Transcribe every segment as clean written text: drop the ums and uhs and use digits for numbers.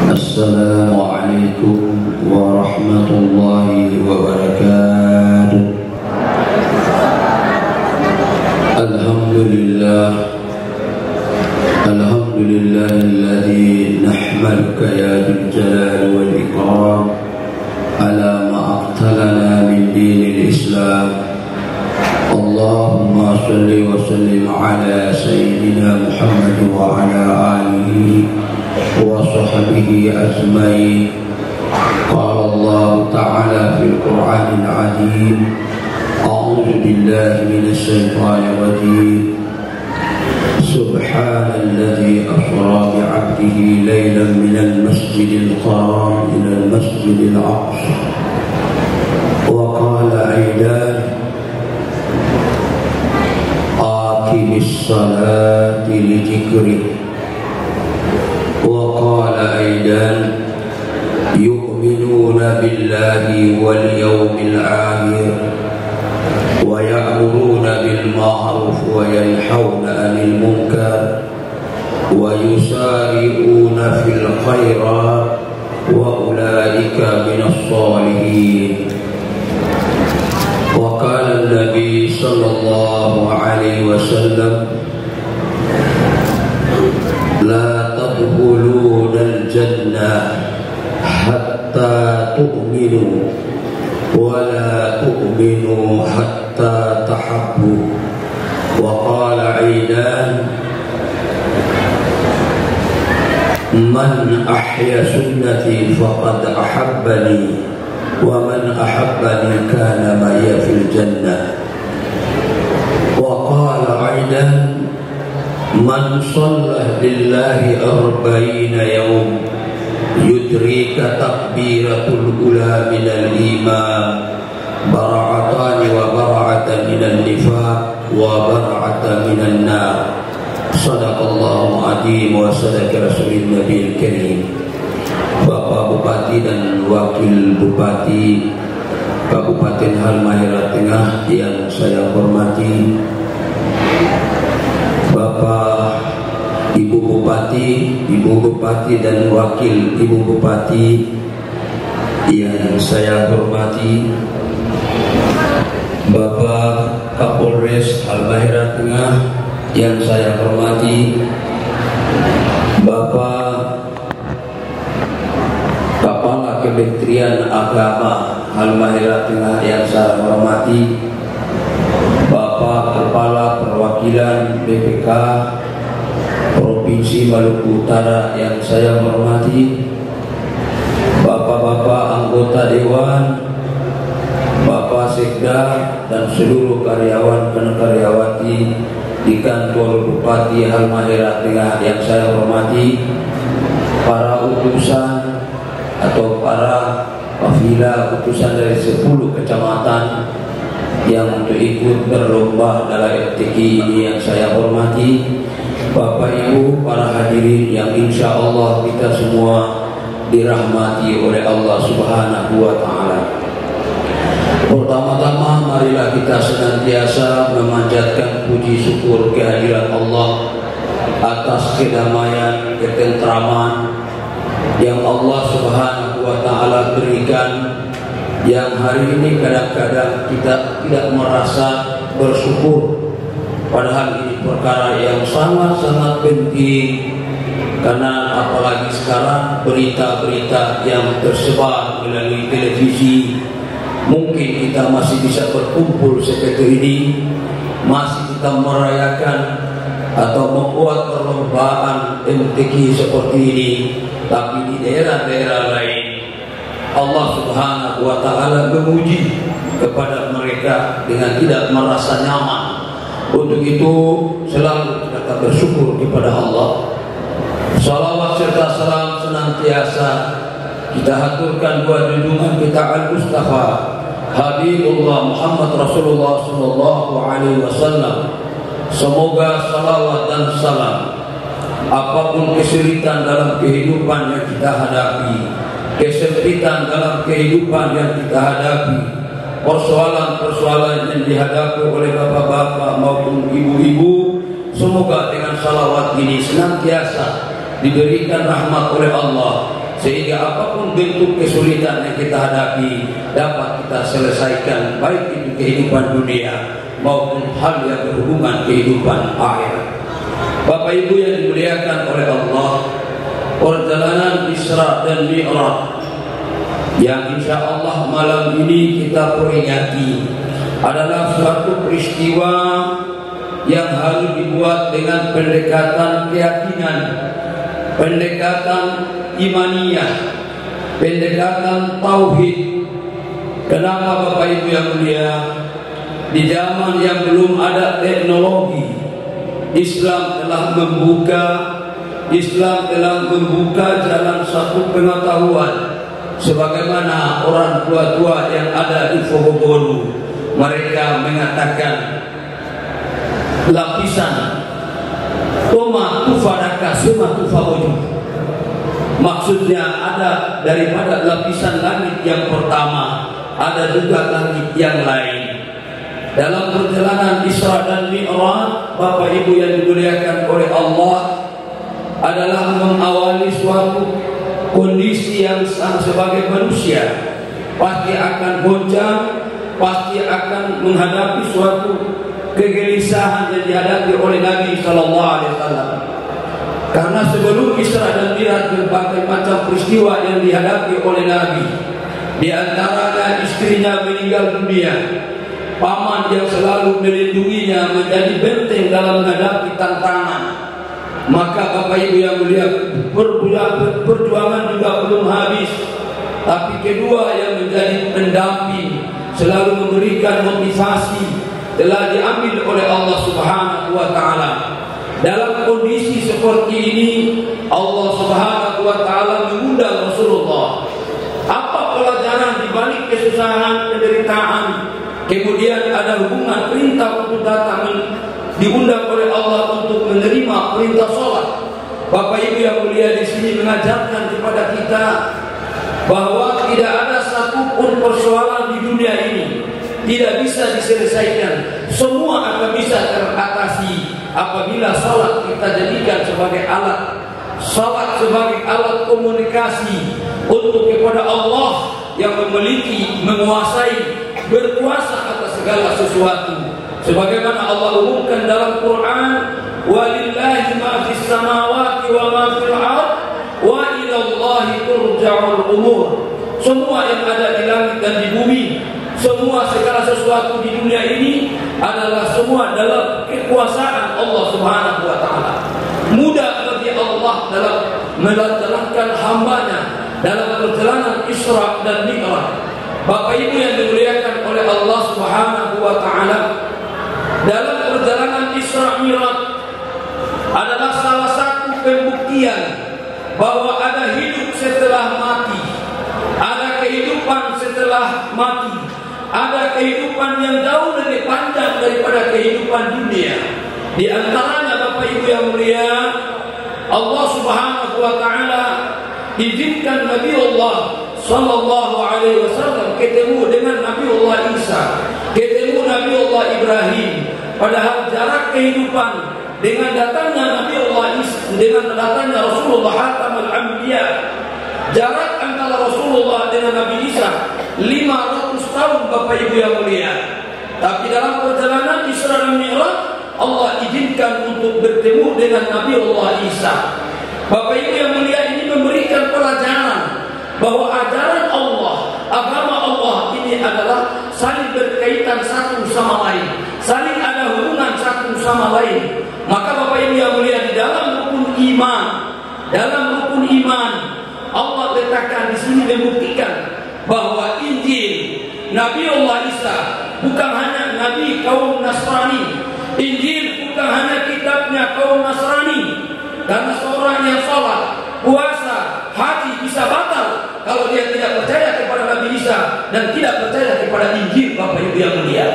Assalamualaikum warahmatullahi wabarakatuh. Alhamdulillahilladzi nahmaduka ya dzal jalali wal ikram ala ma aqtalana min dinil Islam. Allahumma salli wa sallim ala sayyidina Muhammad wa ala alihi wa sahbihi ajmain. Qala Allah ta'ala fil Qur'anil 'azim. A'udzu billahi minasy syaithanir rajim. Subhanalladzi asra bi 'abdihi lailan minal masjidil haram ilal masjidil aqsa. Wa qala aidan aqimis salati li dzikri. Wa qala aidan yu'minuna billahi wal yawmil akhir wa ya'muruna bil ma'ruf wa yanhauna 'anil munkar wa yusari'una fil khairat wa ulaika minas shalihin. Wa qala an-nabi sallallahu alaihi wasallam la tadkhulunal jannah hatta tu'minu wa la tu'minu hatta tahabbu. Wa qala aidan man ahya sunnati faqad ahabbani wa man ahabbani kana ma'ya fil jannah. Wa qala aidan man shalla lillahi arba'ina yawm yudrika takbiratul ula minal iman bara'atani wa bara'atan minal nifaq wa bara'atan minan nar. Sadaqallahu azim wa sadaqa rasulun nabiyil karim. Bapak Bupati dan Wakil Bupati Kabupaten Halmahera Tengah yang saya hormati, Bapak Ibu Bupati dan Wakil Ibu Bupati yang saya hormati, Bapak Kapolres Halmahera Tengah yang saya hormati, Bapak Kepala Kementerian Agama Halmahera Tengah yang saya hormati, Bapak Kepala Perwakilan BPK Provinsi Maluku Utara yang saya hormati, Bapak-bapak anggota Dewan, Bapak Sekda dan seluruh karyawan dan karyawati di kantor Bupati Halmahera Tengah yang saya hormati, para utusan atau para kafilah utusan dari 10 kecamatan yang untuk ikut berlomba dalam FTQ ini yang saya hormati, Bapak Ibu para hadirin yang insya Allah kita semua dirahmati oleh Allah Subhanahu wa Ta'ala. Pertama-tama marilah kita senantiasa memanjatkan puji syukur kehadiran Allah atas kedamaian, ketentraman yang Allah Subhanahu wa Ta'ala berikan, yang hari ini kadang-kadang kita tidak merasa bersyukur, padahal ini perkara yang sangat-sangat penting. Karena apalagi sekarang berita-berita yang tersebar melalui televisi, mungkin kita masih bisa berkumpul seperti ini, masih kita merayakan atau membuat perlombaan MTQ seperti ini. Tapi di daerah-daerah lain Allah Subhanahu wa Ta'ala memuji kepada mereka dengan tidak merasa nyaman. Untuk itu selalu kita bersyukur kepada Allah. Salawat serta salam senantiasa kita haturkan buat junjungan kita Al-Mustafa Habibullah Muhammad Rasulullah sallallahu alaihi wasallam. Semoga salawat dan salam, apapun kesulitan dalam kehidupan yang kita hadapi, kesempitan dalam kehidupan yang kita hadapi, persoalan-persoalan yang dihadapi oleh bapak-bapak maupun ibu-ibu, semoga dengan salawat ini senantiasa diberikan rahmat oleh Allah, sehingga apapun bentuk kesulitan yang kita hadapi dapat kita selesaikan, baik itu kehidupan dunia maupun hal yang berhubungan kehidupan akhirat. Bapak Ibu yang dimuliakan oleh Allah, perjalanan Isra dan Mi'raj yang insya Allah malam ini kita peringati adalah suatu peristiwa yang harus dibuat dengan pendekatan keyakinan, pendekatan imaniyah, pendekatan tauhid. Kenapa Bapak Ibu yang mulia? Di zaman yang belum ada teknologi, Islam telah membuka jalan satu pengetahuan. Sebagaimana orang tua-tua yang ada di Fogogolu, mereka mengatakan lapisan toma tufadaka sema tufawoju. Maksudnya ada daripada lapisan langit yang pertama, ada juga langit yang lain. Dalam perjalanan Isra dan Mi'raj, Bapak Ibu yang dimuliakan oleh Allah, adalah mengawali suatu kondisi yang sebagai manusia pasti akan goncang, pasti akan menghadapi suatu kegelisahan yang dihadapi oleh Nabi Sallallahu Alaihi Wasallam. Karena sebelum Isra dan Mi'raj berbagai macam peristiwa yang dihadapi oleh Nabi. Di antaranya istrinya meninggal dunia, paman yang selalu melindunginya menjadi benteng dalam menghadapi tantangan. Maka Bapak Ibu yang mulia, perjuangan juga belum habis, tapi kedua yang menjadi pendamping, selalu memberikan motivasi, telah diambil oleh Allah Subhanahu wa Ta'ala. Dalam kondisi seperti ini, Allah Subhanahu wa Ta'ala mengundang Rasulullah. Apa pelajaran di balik kesusahan, penderitaan? Kemudian ada hubungan perintah untuk datang, diundang oleh Allah untuk menerima perintah sholat. Bapak Ibu yang mulia, di sini mengajarkan kepada kita bahwa tidak ada satupun persoalan di dunia ini tidak bisa diselesaikan. Semua akan bisa teratasi apabila sholat kita jadikan sebagai alat, sholat sebagai alat komunikasi untuk kepada Allah yang memiliki, menguasai, berkuasa atas segala sesuatu. Sebagaimana Allah umumkan dalam Quran, walillahi ma fis samawati wa ma fil ard wa ila Allahi turja'ul umur. Semua yang ada di langit dan di bumi, semua segala sesuatu di dunia ini adalah semua dalam kekuasaan Allah Subhanahu wa Ta'ala. Mudah bagi Allah dalam menjalankan hambanya dalam perjalanan Isra dan Mi'raj. Bapak Ibu yang dimuliakan oleh Allah Subhanahu wa Ta'ala, dalam perjalanan Isra Mi'raj adalah salah satu pembuktian bahwa ada hidup setelah mati, ada kehidupan setelah mati, ada kehidupan yang jauh lebih panjang daripada kehidupan dunia. Di antaranya Bapak Ibu yang mulia, Allah Subhanahu wa Ta'ala izinkan Nabi Allah Sallallahu Alaihi Wasallam ketemu dengan Nabi Allah Isa, ketemu Nabi Allah Ibrahim. Padahal jarak kehidupan dengan datangnya Nabi Allah Isa, dengan datangnya Rasulullah Khatamul Anbiya, jarak antara Rasulullah dengan Nabi Isa 500 tahun Bapak Ibu yang mulia. Tapi dalam perjalanan Isra dan Mi'raj, Allah izinkan untuk bertemu dengan Nabi Allah Isa. Bapak Ibu yang mulia, ini memberikan pelajaran bahwa ajaran Allah, agama Allah ini adalah saling berkaitan satu sama lain, saling ada hubungan satu sama lain. Maka Bapak Ibu yang mulia, di dalam rukun iman, Allah letakkan di sini membuktikan bahwa Injil Nabi Allah Isa bukan hanya Nabi kaum Nasrani, Injil bukan hanya kitabnya kaum Nasrani. Karena seorang yang sholat, puasa, haji bisa batal kalau dia tidak percaya kepada Nabi Isa dan tidak percaya kepada Injil. Bapak Ibu yang mulia,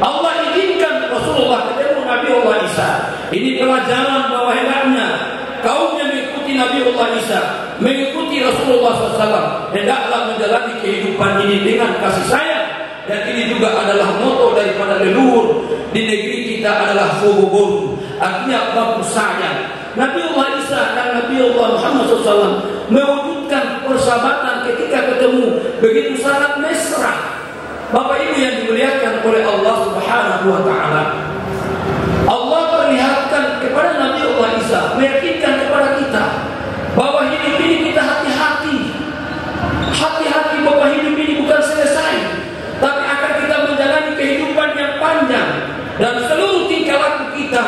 Allah izinkan Rasulullah ketemu Nabi Allah Isa. Ini pelajaran bahwa hendaknya kaum yang mengikuti Nabi Allah Isa, mengikuti Rasulullah SAW, hendaklah menjalani kehidupan ini dengan kasih sayang. Dan ini juga adalah moto daripada leluhur di negeri kita adalah Fogogolu, artinya bagus sayang. Nabi Allah Isa dan Nabi Allah Muhammad SAW mewujudkan persahabatan ketika ketemu begitu sangat mesra. Bapak Ibu yang dimuliakan oleh Allah Subhanahu wa taala. Allah perlihatkan kepada Nabi Allah Isa, meyakinkan kepada kita bahwa hidup ini kita hati-hati. Hati-hati bahwa hidup ini bukan selesai, tapi akan kita menjalani kehidupan yang panjang dan seluruh tingkah laku kita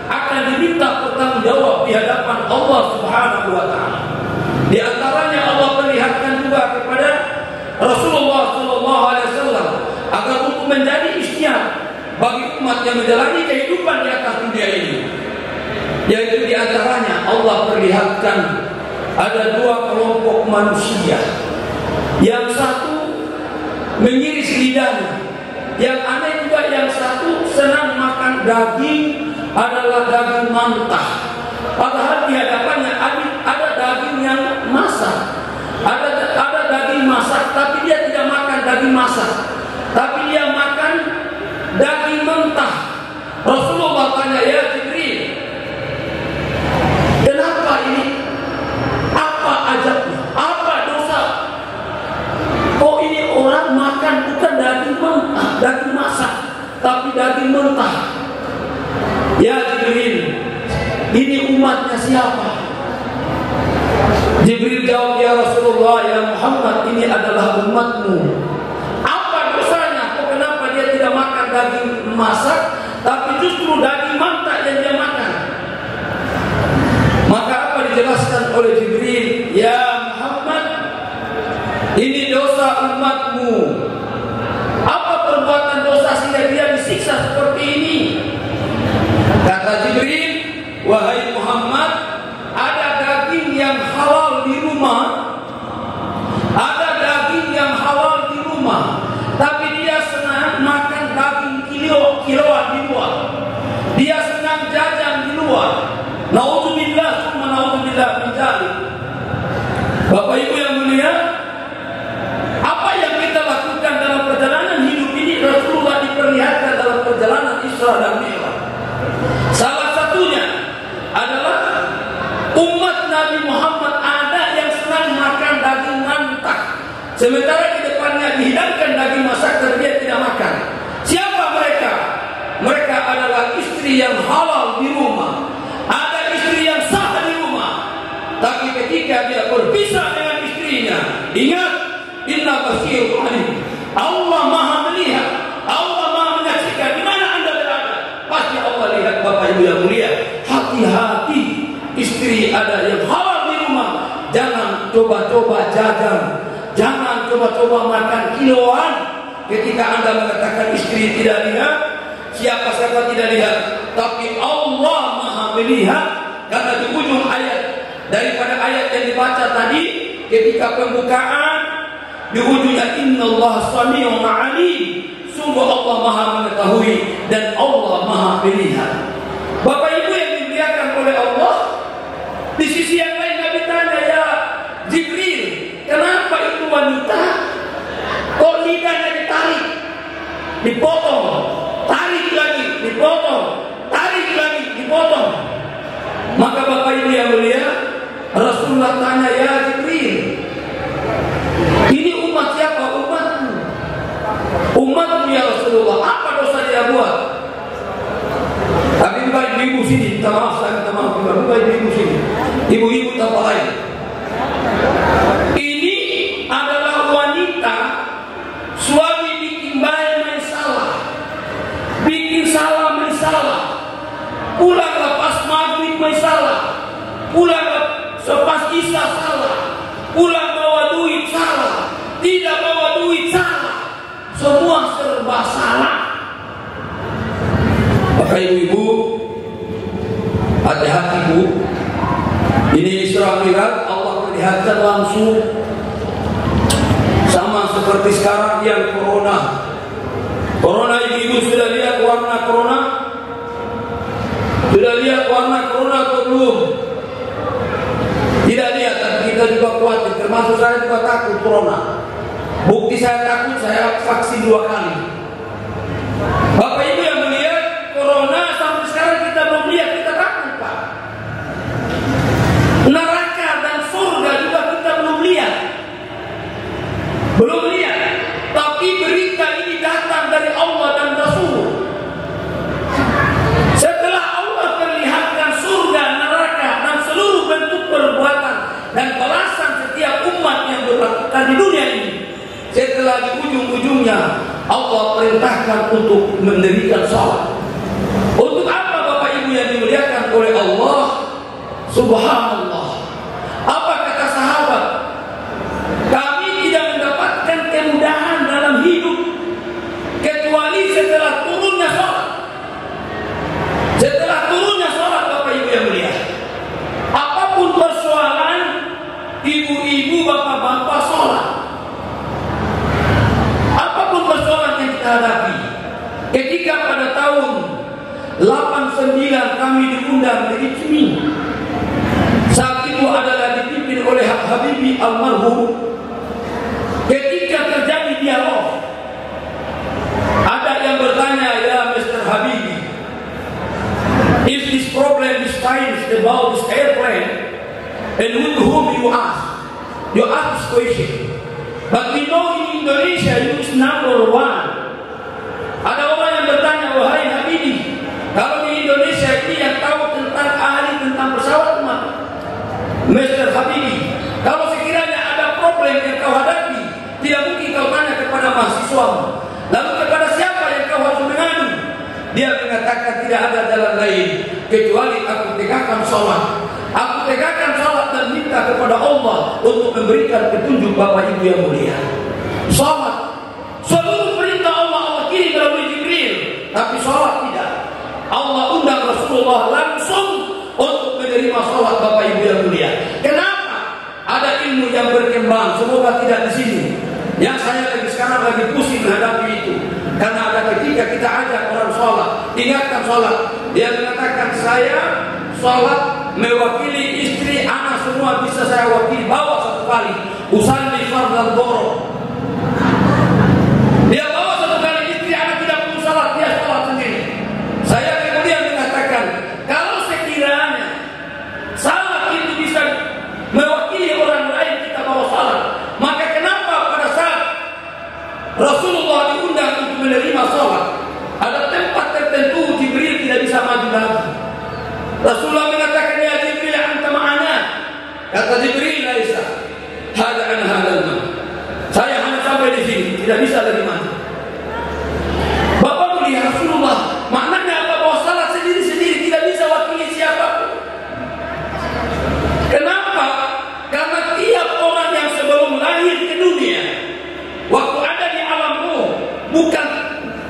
akan diminta bertanggung jawab di hadapan Allah Subhanahu wa taala. Di antaranya Allah perlihatkan juga kepada Rasulullah sallallahu alaihi wasallam agar untuk menjadi istiad bagi umat yang menjalani kehidupan di atas dunia ini. Yaitu di antaranya Allah perlihatkan ada dua kelompok manusia. Yang satu mengiris lidahnya, yang aneh juga yang satu senang makan daging adalah daging mentah. Padahal di hadapannya ada daging yang masak, ada daging masak, tapi dia tidak makan daging masak, tapi dia makan daging mentah. Rasulullah tanya, ya Jibril, kenapa ini? Apa ajabnya? Apa dosa? Kok ini orang makan bukan daging mentah, daging masak, tapi daging mentah? Ya Jibril, ini umatnya siapa? Jibril jawab, ya Rasulullah, ya Muhammad, ini adalah umatmu. Apa dosanya? Kok kenapa dia tidak makan daging masak, tapi justru daging mentah yang dia makan? Maka apa dijelaskan oleh Jibril? Ya Muhammad, ini dosa umatmu. Apa perbuatan dosa sehingga dia disiksa seperti ini? Kata Jibril, wahai Muhammad, ada daging yang halal di rumah, ada daging yang halal di rumah, tapi dia senang makan daging kiloan di luar. Dia senang jajan di luar. Naudzubillah, summa naudzubillah min dzalik. Bapak Ibu yang mulia, apa yang kita lakukan dalam perjalanan hidup ini Rasulullah diperlihatkan dalam perjalanan Isra dan Mi'raj. Salah satunya adalah umat Nabi Muhammad ada yang senang makan daging mentah, sementara di depannya dihidangkan daging masak dan dia tidak makan. Siapa mereka? Mereka adalah istri yang halal di rumah, ada istri yang sah di rumah, tapi ketika dia berpisah dengan istrinya, ingat, inna basirun alim. Allah Maha melihat, Allah Maha menyaksikan di mana Anda berada. Pasti Allah lihat. Bapak Ibu yang mulia, hati-hati, istri ada yang halal di rumah, jangan coba-coba jajan, jangan coba-coba makan kiloan. Ketika Anda mengatakan istri tidak lihat, siapa-siapa tidak lihat, tapi Allah Maha melihat. Karena di ujung ayat daripada ayat yang dibaca tadi, ketika pembukaan di ujungnya innallaha sami'un 'alim, sungguh Allah Maha mengetahui dan Allah Maha melihat. Bapak Ibu yang dimuliakan oleh Allah, di sisi yang lain Nabi tanya, ya Jibril, kenapa itu wanita kok lidahnya ditarik, dipotong, tarik lagi, dipotong, tarik lagi, dipotong? Maka Bapak Ibu yang mulia, Rasulullah tanya, ya Jibril, ini umat siapa? Umatmu. Umatmu ya Rasulullah, apa dosa dia buat? Tapi bukan ibu sini, minta maaf, saya minta maaf, bukan ibu sini, ibu-ibu tanpa lain. Ini adalah wanita, suami bikin baik main salah, bikin salah main salah, pulang lepas maghrib main salah, pulang lepas isya salah, pulang bawa duit salah, tidak bawa duit salah, semua serba salah. Maka ibu-ibu, hati-hati Bu. Ini Isra Mi'raj, Allah perlihatkan langsung, sama seperti sekarang yang corona. Corona, ibu-ibu sudah lihat warna corona? Sudah lihat warna corona atau belum? Tidak lihat, tapi kita juga khawatir. Termasuk saya juga takut corona. Bukti saya takut, saya vaksin 2 kali. Bapak Ibu yang melihat corona sampai sekarang kita belum lihat, kita takut Pak. Neraka dan surga juga kita belum lihat. alasan setiap umat yang berlakukan di dunia ini. Setelah di ujung-ujungnya Allah perintahkan untuk mendirikan salat. Untuk apa Bapak Ibu yang dimuliakan oleh Allah? Subhanallah. Apa kata sahabat? Kami tidak mendapatkan kemudahan dalam hidup kecuali setelah turunnya salat. Setelah turunnya salat Bapak Ibu yang mulia, apapun persoalan ibu-ibu, bapak-bapak salat. Apapun persoalan yang kita hadapi. Ketika pada tahun 89 kami diundang di Ijmi, saat itu adalah dipimpin oleh Habibie almarhum. Ketika terjadi dialog, ada yang bertanya, ya Mr. Habibie, if this problem is time about this airplane, and with whom you ask this question, but we know in Indonesia you is number one. Ada orang yang bertanya, wahai Habibie, kalau di Indonesia ini yang tahu tentang ahli tentang pesawat mana? Mr. Habibie, kalau sekiranya ada problem yang kau hadapi, tidak mungkin kau tanya kepada mahasiswamu. Lalu kepada siapa yang kau harus mengadu? Dia mengatakan tidak ada jalan lain kecuali aku tegakkan sholat. Aku tegakkan sholat dan minta kepada Allah untuk memberikan petunjuk Bapak Ibu yang mulia. Sholat, seluruh perintah Allah kirim melalui Jibril, tapi sholat tidak. Allah undang Rasulullah langsung untuk menerima sholat Bapak Ibu yang mulia. Kenapa? Ada ilmu yang berkembang, semoga tidak di sini. Yang saya sekarang lagi pusing menghadapi itu. Karena ada ketika kita ajak orang sholat, ingatkan sholat, dia mengatakan saya sholat mewakili istri, anak semua bisa saya wakili, bawa satu kali usalli fardhan dhuhr. Dia bawa satu kali, istri, anak tidak perlu sholat, dia sholat sendiri. Saya kemudian mengatakan, kalau sekiranya salat itu bisa mewakili orang lain, kita bawa salat, maka kenapa pada saat Rasulullah diundang untuk menerima salat, ada tempat tertentu Jibril tidak bisa maju lagi. Rasulullah mengatakan, ya Jibril anta ma'ana. Kata Jibril, laisa hada an hadal ma. Saya hanya sampai di sini, tidak bisa lagi maju. Bapak mulia, Rasulullah maknanya apa? Bahwa salat sendiri-sendiri tidak bisa wakili siapapun. Kenapa? Karena tiap orang yang sebelum lahir ke dunia, waktu ada di alam ruh, bukan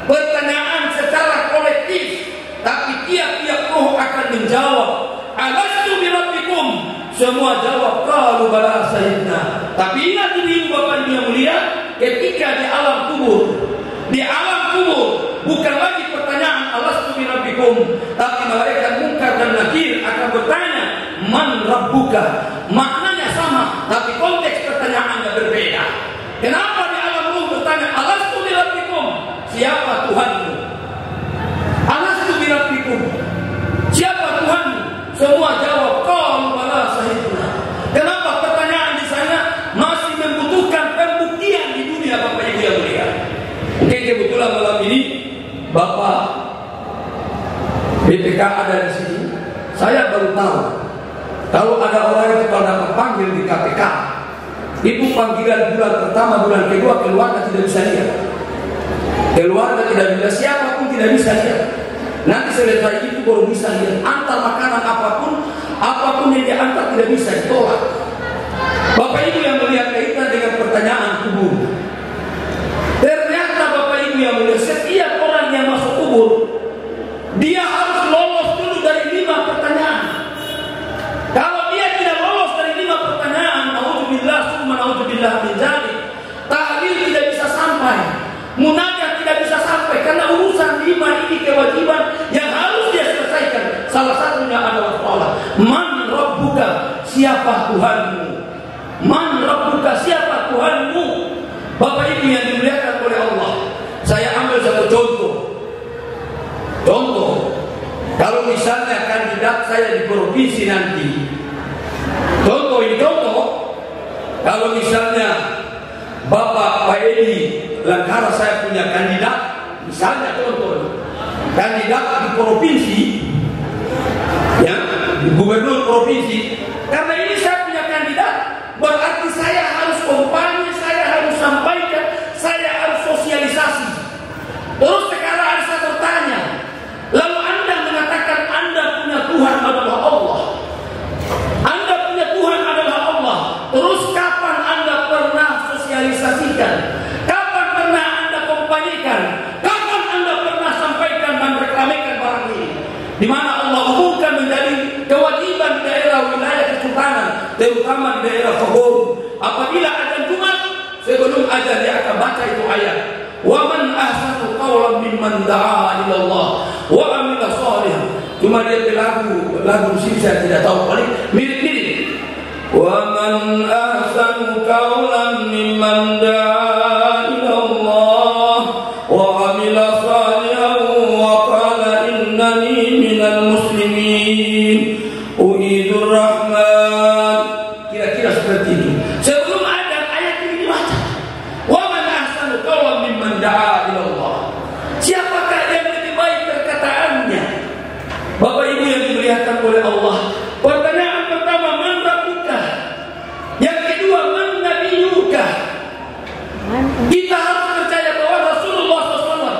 pertanyaan secara kolektif, tapi tiap-tiap ruh akan menjawab, alastu birabbikum. Semua jawab, qalu bala sayyidina. Tapi ingat ini Bapak Ibu yang mulia, ketika di alam kubur, bukan lagi pertanyaan alastu birabbikum, tapi malaikat munkar dan nakir akan bertanya, man rabbuka. Maknanya sama, tapi konteks pertanyaannya berbeda. Kenapa di alam ruh bertanya alastu birabbikum? Siapa Tuhanmu? Alastu birabbikum, siapa Tuhanmu? Semua jawab, qalu bala sayyidina. Kenapa pertanyaan di sana masih membutuhkan pembuktian di dunia Bapak Ibu yang mulia? Mungkin kebetulan malam ini Bapak BPK ada di sini. Saya baru tahu kalau ada orang yang kalau dapat panggil di KPK, itu panggilan bulan pertama, bulan kedua keluarga tidak bisa lihat. Keluarga tidak bisa, siapapun tidak bisa lihat. Nanti selesai itu baru bisa lihat. Antar makanan apapun yang diantar tidak bisa ditolak. Bapak Ibu yang melihat kaitan dengan pertanyaan kubur. Ternyata Bapak Ibu yang melihat setiap orang yang masuk kubur, dia harus lolos dulu dari 5 pertanyaan. Kalau dia tidak lolos dari 5 pertanyaan, naudzubillah summa naudzubillah min dzalik, tahlil tidak bisa sampai, munajat tidak bisa sampai, karena urusan 5 ini kewajiban yang harus dia selesaikan. Salah satunya adalah sholat. Man rabbuka, siapa Tuhanmu? Man rabbuka, siapa Tuhanmu? Bapak Ibu yang dimuliakan oleh Allah, saya ambil satu contoh. Kalau misalnya kandidat saya di provinsi nanti, contoh, kalau misalnya Bapak Pak Edi Langkara saya punya kandidat, misalnya contoh, kandidat di provinsi, ya, di gubernur provinsi, karena ini saya punya kandidat, apabila azan Jumat, sebelum azan dia akan baca itu ayat. Wa man ahsanu qawlan mimman da'a ila Allah wa amila shalihan. Cuma dia lagu sih saya tidak tahu, paling mirip-mirip. Wa man ahsanu qawlan mimman da'a ila Allah wa amila shalihan wa qala innani minal muslimin uhidur rahman. Kira-kira seperti itu. Sebelum ada ayat ini dibaca, wa man ahsanu qawlan mimman da'a ila Allah. Siapakah yang lebih baik perkataannya? Bapak Ibu yang dimuliakan oleh Allah, pertanyaan pertama, man rabbuka? Yang kedua, man nabiyuka? Kita harus percaya bahwa Rasulullah SAW,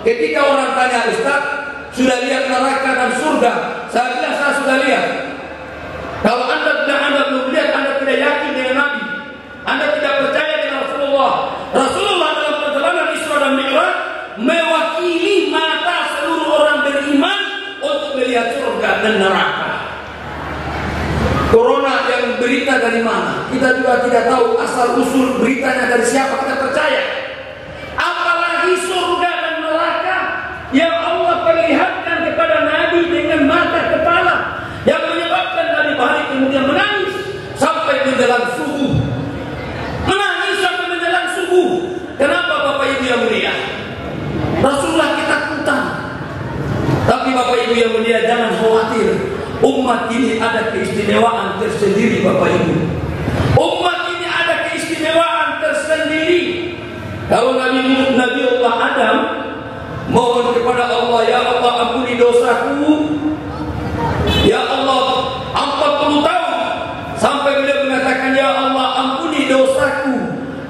ketika orang tanya, Ustaz, sudah lihat neraka dan surga? Saya bilang, saya sudah lihat. Kalau anda belum lihat, anda tidak yakin dengan Nabi, anda tidak percaya dengan Rasulullah. Rasulullah dalam perjalanan Isra dan Mi'raj mewakili mata seluruh orang beriman untuk melihat surga dan neraka. Corona yang berita dari mana? Kita juga tidak tahu asal usul beritanya dari siapa, kita percaya. Apalagi surga dan neraka yang Allah perlihatkan kepada Nabi dengan mata kepala, yang menyebabkan Nabi balik kemudian menangis sampai menjelang subuh. Menangis sampai menjelang subuh. Kenapa Bapak Ibu yang mulia? Rasulullah ketakutan. Tapi Bapak Ibu yang mulia, jangan khawatir. Umat ini ada keistimewaan tersendiri Bapak Ibu. Umat ini ada keistimewaan tersendiri. Kalau Nabi Allah Adam mohon kepada Allah, ya Allah ampuni dosaku, ya Allah 40 tahun, sampai beliau mengatakan, ya Allah ampuni dosaku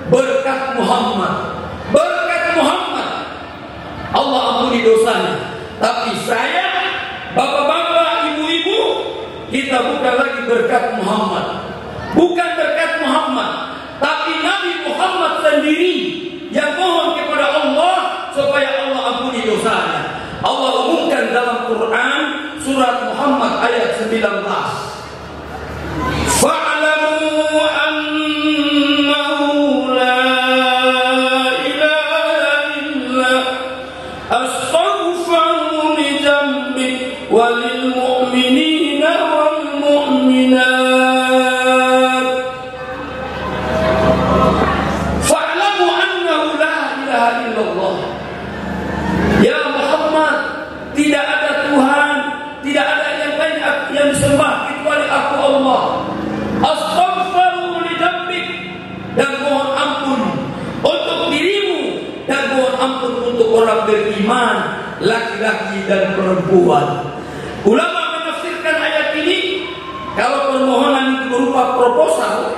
berkat Muhammad. Berkat Muhammad Allah ampuni dosanya. Tapi saya, bapak-bapak, ibu-ibu, kita bukan lagi berkat Muhammad. Bukan berkat Muhammad, tapi Nabi Muhammad sendiri yang mohon kepada Allah supaya Allah ampuni dosanya. Allah umumkan dalam Quran surat Muhammad ayat 19. Fa'lamu annahu la ilaha illa astaghfiru li dhanbi walil mu'minina wal mu'minat. Fa'lamu annahu la ilaha illallah. Ya Muhammad, tidak ada Tuhan, tidak ada yang lain yang disembah kecuali aku Allah. Astaghfiru li dzambik, dan mohon ampun untuk dirimu dan mohon ampun untuk orang beriman, laki-laki dan perempuan. Ulama menafsirkan ayat ini, kalau permohonan itu berupa proposal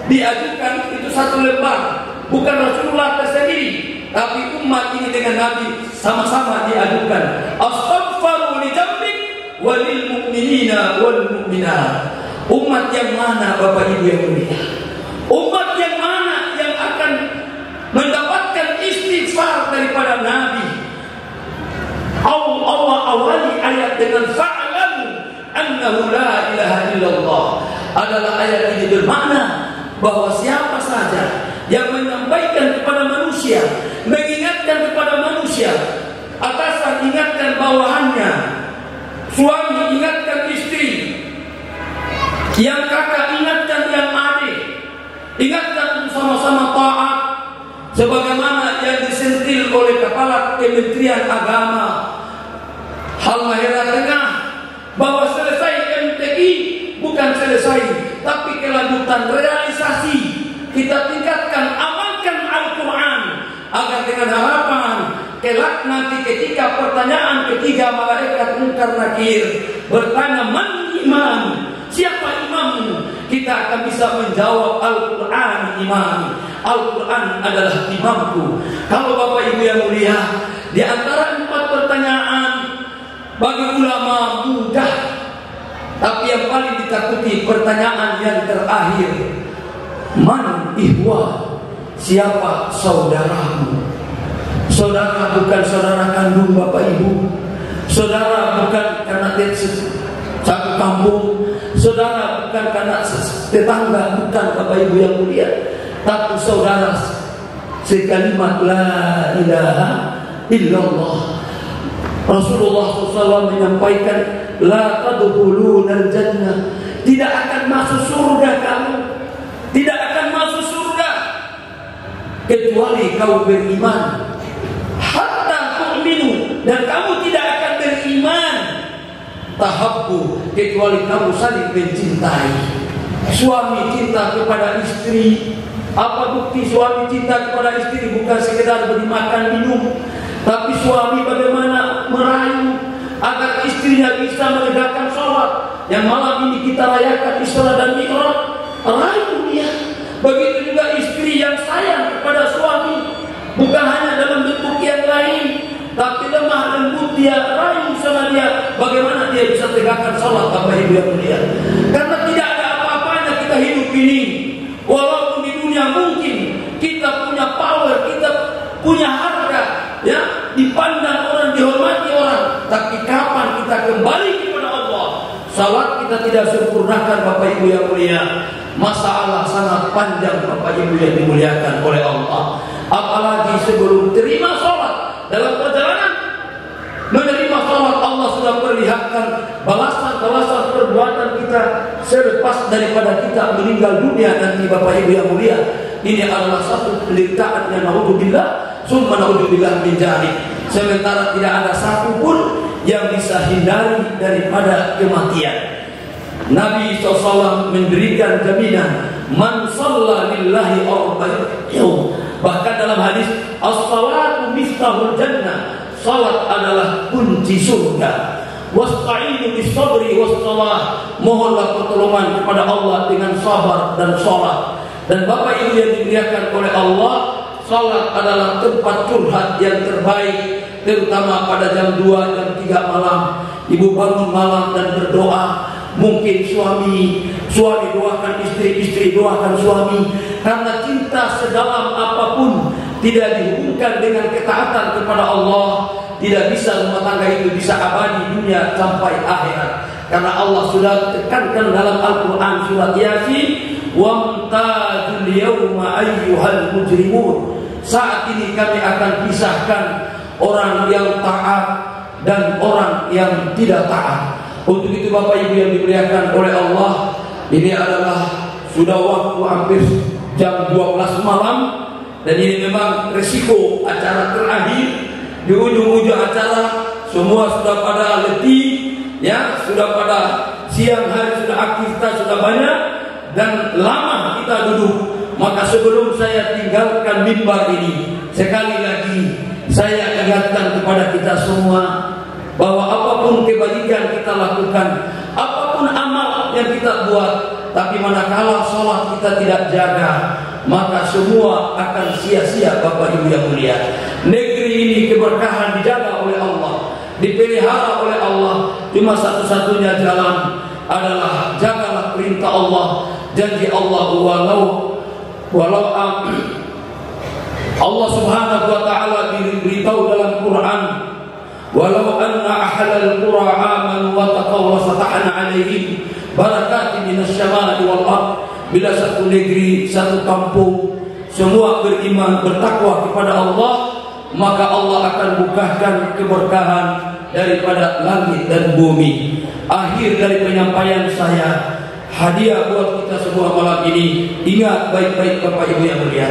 diajukan, itu satu lembar, bukan Rasulullah tersendiri, tapi umat ini dengan Nabi sama-sama diadukan. Astaghfiru li dzambik walil mu'minina wal mu'minat. Umat yang mana Bapak Ibu yang mulia? Umat yang mana yang akan mendapatkan istighfar daripada Nabi? Allah awali ayat dengan fa'lamu annahu la ilaha illallah. Adalah ayat ini bermakna bahwa siapa saja yang menyampaikan kepada manusia, mengingatkan kepada manusia, atasan ingatkan bawahannya, suami ingatkan istri, yang kakak ingatkan yang adik, ingatkan sama-sama taat, sebagaimana yang disentil oleh Kepala Kementerian Agama Halmahera Tengah, bahwa selesai MTI bukan selesai, tapi kelanjutan realisasi. Kita tingkatkan, amalkan Al-Quran, agar dengan harapan kelak nanti ketika pertanyaan ketiga malaikat Munkar Nakir bertanya, man imam, siapa imammu? Kita akan bisa menjawab, Al-Quran imam, Al-Quran adalah imamku. Kalau Bapak Ibu yang mulia, di antara 4 pertanyaan bagi ulama mudah, tapi yang paling ditakuti pertanyaan yang terakhir, man ihwa, siapa saudaramu? Saudara bukan saudara kandung Bapak Ibu. Saudara bukan karena satu sekampung, saudara bukan karena tetangga, bukan Bapak Ibu yang mulia, tapi saudara sekalimat la ilaha illallah. Rasulullah SAW menyampaikan, la tadkhulunal jannah, tidak akan masuk surga kamu, tidak akan masuk surga kecuali kau beriman, hatta tu'minu, dan kamu tidak akan beriman, tahabbu, kecuali kamu saling mencintai. Suami cinta kepada istri. Apa bukti suami cinta kepada istri? Bukan sekedar beri makan minum, tapi suami bagaimana merayu agar istrinya bisa menegakkan sholat yang malam ini kita rayakan Isra dan Mi'raj. Rayu dia. Begitu juga istri yang sayang kepada suami, bukan hanya dalam bentuk yang lain, tapi lemah lembut dia, rayu sama dia, bagaimana dia bisa tegakkan sholat, Bapak Ibu yang mulia. Karena tidak ada apa-apanya kita hidup ini. Walaupun di dunia mungkin kita punya power, kita punya harga, ya, dipandang orang, dihormati orang, tapi kapan kita kembali kepada Allah, salat kita tidak sempurnakan, Bapak Ibu yang mulia, masalah sangat panjang, Bapak Ibu yang dimuliakan oleh Allah. Apalagi sebelum terima salat, dalam perjalanan menerima salat, Allah sudah perlihatkan balasan-balasan perbuatan kita selepas daripada kita meninggal dunia nanti, Bapak Ibu yang mulia. Ini adalah satu penderitaan yang naudzubillah, summa naudzubillah min dzalik. Sementara tidak ada satu pun yang bisa hindari daripada kematian. Nabi SAW memberikan jaminan, man shalla lillahi arba'in yaum. Bahkan dalam hadis, as-salatu miftahul jannah, salat adalah kunci surga. Wasta'inu bis-sabri was-shalah, mohonlah pertolongan kepada Allah dengan sabar dan salat. Dan Bapak Ibu yang dimuliakan oleh Allah, salat adalah tempat curhat yang terbaik, terutama pada jam 2, jam 3 malam. Ibu bangun malam dan berdoa. Mungkin suami doakan istri, istri doakan suami. Karena cinta sedalam apapun tidak dihubungkan dengan ketaatan kepada Allah, tidak bisa rumah tangga itu bisa abadi dunia sampai akhirat. Karena Allah sudah tekankan dalam Al-Quran surat Yasin, wamtazul yawma ayyuhal mujrimun. Saat ini kami akan pisahkan orang yang taat dan orang yang tidak taat. Untuk itu Bapak Ibu yang dimuliakan oleh Allah, ini adalah sudah waktu hampir jam 12 malam, dan ini memang resiko acara terakhir. Di ujung-ujung acara semua sudah pada letih, ya, sudah pada siang hari, sudah aktivitas sudah banyak dan lama kita duduk. Maka sebelum saya tinggalkan mimbar ini, sekali lagi saya ingatkan kepada kita semua bahwa apapun kebaikan kita lakukan, apapun amal yang kita buat, tapi manakala sholat kita tidak jaga, maka semua akan sia-sia, Bapak Ibu yang mulia. Negeri ini keberkahan dijaga oleh Allah, dipelihara oleh Allah. Cuma satu-satunya jalan adalah jagalah perintah Allah, janji Allah, walau Allah Subhanahu wa taala beritahu dalam Quran, walau anna ahlal qura amanu wa taqaw fatahna alaihim barakatin minas samai wal ard. Bila satu negeri, satu kampung semua beriman, bertakwa kepada Allah, maka Allah akan bukakan keberkahan daripada langit dan bumi. Akhir dari penyampaian saya, hadiah buat kita semua malam ini. Ingat baik-baik Bapak Ibu yang mulia,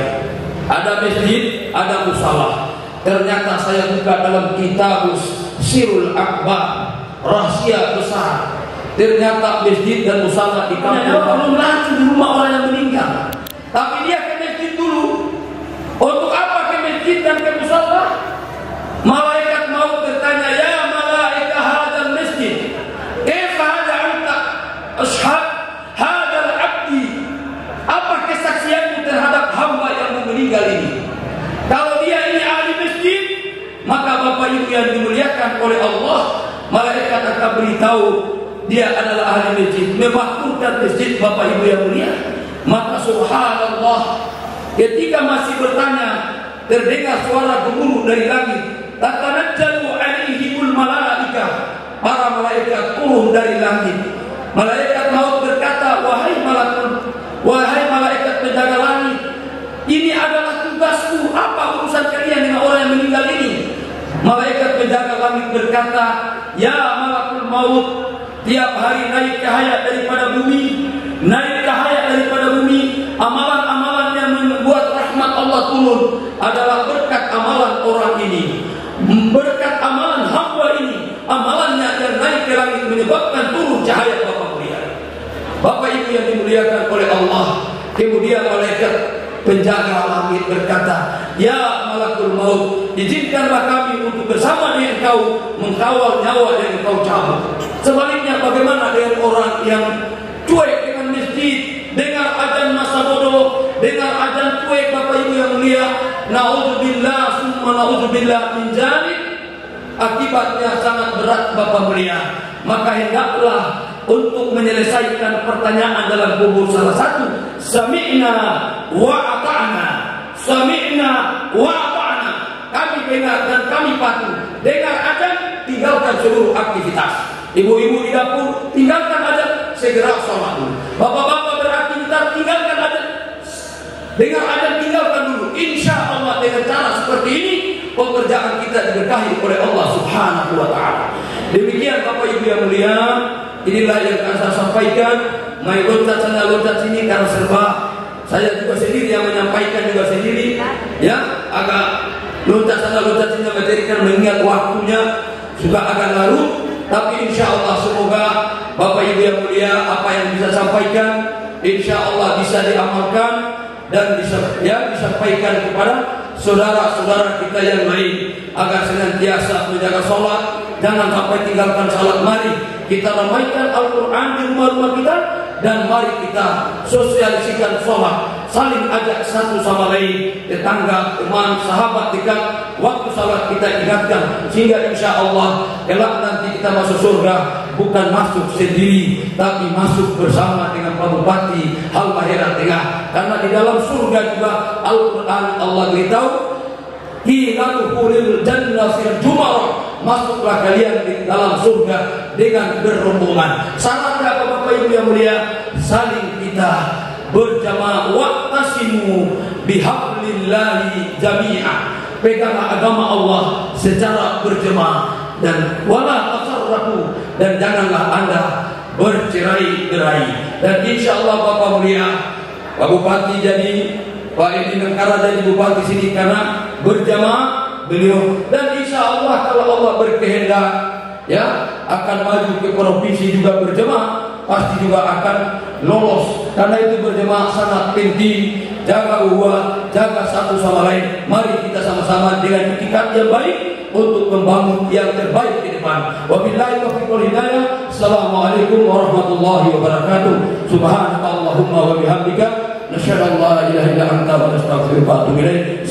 ada masjid, ada musalah. Ternyata saya buka dalam kitabus Sirul Akbar, rahasia besar. Ternyata masjid dan musalah di kampung belum langsung di rumah orang yang meninggal, tapi dia ke masjid dulu. Untuk apa ke masjid dan ke musalah? Malaikat mau bertanya, ya malaika hadzal masjid, kaifa hada anta ashhad hadzal abdi? Apa kesaksianmu terhadap hamba yang meninggal ini? Kalau dia ini ahli masjid, maka Bapak Ibu yang dimuliakan oleh Allah, malaikat akan beritahu dia adalah ahli masjid, memakmurkan masjid, Bapak Ibu yang mulia. Maka subhanallah, ketika masih bertanya, terdengar suara gemuruh dari langit, tatanazzalu alaihimul malaikah, para malaikat turun dari langit. Malaikat maut berkata, wahai malaikat penjaga langit, ini adalah tugasku. Apa urusan kalian dengan orang yang meninggal ini? Malaikat penjaga langit berkata, ya malakul maut, tiap hari naik cahaya daripada bumi, naik cahaya daripada bumi. Amalan-amalan yang membuat rahmat Allah turun adalah berkat amalan orang ini, berkat amalan hamba ini. Amalannya yang naik ke langit menyebabkan turun cahaya. Bapak mulia, Bapak Ibu yang dimuliakan oleh Allah. Kemudian malaikat penjaga langit berkata, ya malakul maut, izinkanlah kami untuk bersama dengan engkau mengkawal nyawa yang engkau cabut. Sebaliknya bagaimana dengan orang yang cuek dengan masjid, dengar azan masa bodoh, dengar azan cuek? Bapak Ibu yang mulia, naudzubillah summa naudzubillah min dzalik. Akibatnya sangat berat Bapak mulia. Maka hendaklah untuk menyelesaikan pertanyaan dalam kubur salah satu, sami'na wa ata'na, sami'na wa ata'na, kami dengar dan kami patuh. Dengar azan, tinggalkan seluruh aktivitas. Ibu-ibu di dapur, tinggalkan azan, segera sholat dulu. Bapak-bapak beraktivitas, tinggalkan azan, dengar azan, tinggalkan dulu. Insya Allah dengan cara seperti ini pekerjaan kita diberkahi oleh Allah Subhanahu wa ta'ala. Demikian Bapak Ibu yang mulia, inilah yang akan saya sampaikan. Main loncat sana loncat sini karena serba saya juga sendiri yang menyampaikan juga sendiri, ya, agak loncat sana loncat sini materi kan mengingat waktunya sudah agak larut. Tapi insya Allah semoga Bapak Ibu yang mulia apa yang bisa sampaikan insya Allah bisa diamalkan dan disampaikan kepada saudara-saudara kita yang lain agar senantiasa menjaga sholat. Jangan sampai tinggalkan sholat. Mari kita ramaikan Al-Quran di rumah-rumah kita, dan mari kita sosialisasikan sholat, saling ajak satu sama lain, tetangga, teman, sahabat dekat. Waktu sholat kita ingatkan, sehingga insya Allah kelak nanti kita masuk surga bukan masuk sendiri, tapi masuk bersama dengan Pak Bupati Halmahera Tengah. Karena di dalam surga juga Al-Quran Allah beritahu, Hilaluhulil jannah fil jumarah, masuklah kalian di dalam surga dengan berrombongan. Syaratnya Bapak Ibu yang mulia, saling kita berjamaah, waqtasimu bihablillahi jami'ah, peganglah agama Allah secara berjamaah, dan wala tasarrafu, dan janganlah Anda bercerai-berai. Dan insya Allah Bapak mulia, Pak Bupati jadi Pak Edi Nengkara jadi bupati sini karena berjamaah beliau, dan insya Allah kalau Allah berkehendak ya akan maju ke provinsi juga berjamaah, pasti juga akan lolos. Karena itu berjamaah sangat penting, jaga ukhuwah, jaga satu sama lain. Mari kita sama-sama dengan itikad yang baik untuk membangun yang terbaik di depan. Wabillahi taufiq wal hidayah. Assalamualaikum warahmatullahi wabarakatuh. Subhanakallahumma wa bihamdika, nasyhadu an la ilaha illa anta wa nastaghfiruka wa atubu ilaik.